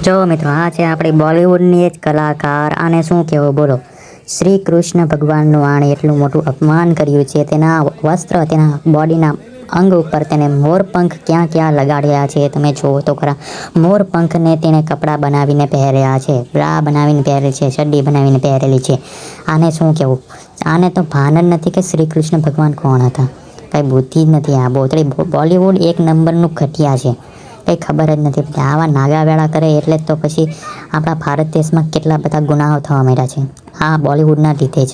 જો મિત્રો, આ છે આપણી બોલિવૂડની જ કલાકાર. આને શું કહેવું બોલો. શ્રી કૃષ્ણ ભગવાનનું આણે એટલું મોટું અપમાન કર્યું છે. તેના વસ્ત્ર, તેના બોડીના અંગ ઉપર તેને મોરપંખ ક્યાં ક્યાં લગાડ્યા છે તમે જુઓ તો ખરા. મોરપંખને તેને કપડાં બનાવીને પહેર્યા છે, બ્રા બનાવીને પહેરેલી છે, ચડ્ડી બનાવીને પહેરેલી છે. આને શું કહેવું. આને તો ભાન જ નથી કે શ્રી કૃષ્ણ ભગવાન કોણ હતા. કંઈ બુદ્ધિ જ નથી. આ બોલિવૂડ એક નંબરનું ઘટિયા છે. કંઈ ખબર જ નથી પડતી. આવા નાગાવેળા કરે એટલે તો પછી આપણા ભારત દેશમાં કેટલા બધા ગુનાઓ થવા માંડ્યા છે. આ બોલિવૂડના લીધે જ.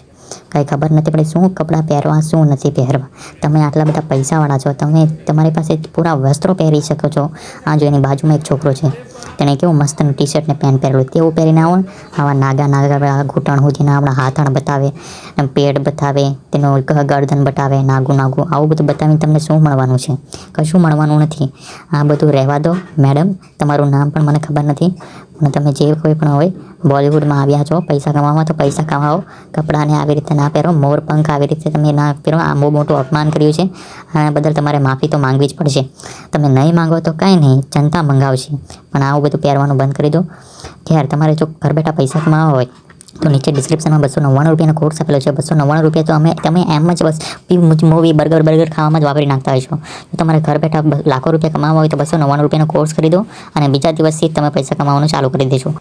કંઈ ખબર નથી પડતી શું કપડાં પહેરવા, શું નથી પહેરવા. તમે આટલા બધા પૈસાવાળા છો, તમે તમારી પાસે પૂરા વસ્ત્રો પહેરી શકો છો. આ જો એની બાજુમાં એક છોકરો છે, તેણે કેવું મસ્તનું ટી શર્ટ ને પેન્ટ પહેરેલું, તેવું પહેરીને આવો. આવા નાગા ઘૂંટણ સુધીના આપણા હાથણ બતાવે, પેટ બતાવે, તેનું ગરદન બતાવે, નાગું આવું બધું બતાવીને તમને શું મળવાનું છે? કશું મળવાનું નથી. આ બધું રહેવા દો. મેડમ, તમારું નામ પણ મને ખબર નથી, પણ તમે જે કોઈ પણ હોય, બોલિવૂડમાં આવ્યા છો પૈસા કમાવા, તો પૈસા કમાવો. કપડાને આવી રીતે ના પહેરો, મોરપંખ આવી રીતે તમે ના પહેરો. આ બહુ મોટું અપમાન કર્યું છે. આના બદલ તમારે માફી તો માંગવી જ પડશે. તમે નહીં માંગો તો કાંઈ નહીં, જનતા મંગાવશે. પણ આવું બધું પહેરવાનું બંધ કરી દો. ખેર, તમારે જો ઘર બેઠા પૈસા કમાવા હોય તો નીચે ડિસ્ક્રિપ્શનમાં 299 રૂપિયાનો કોર્સ આપેલો છે. 299 રૂપિયા તો તમે એમ જ બસ મૂવી બર્ગર ખાવામાં જ વાપરી નાખતા હોય છો. તો તમારે ઘર બેઠા લાખો રૂપિયા કમાવા હોય તો 299 રૂપિયાનો કોર્સ કરી દો અને બીજા દિવસથી તમે પૈસા કમાવાનું ચાલુ કરી દેજો.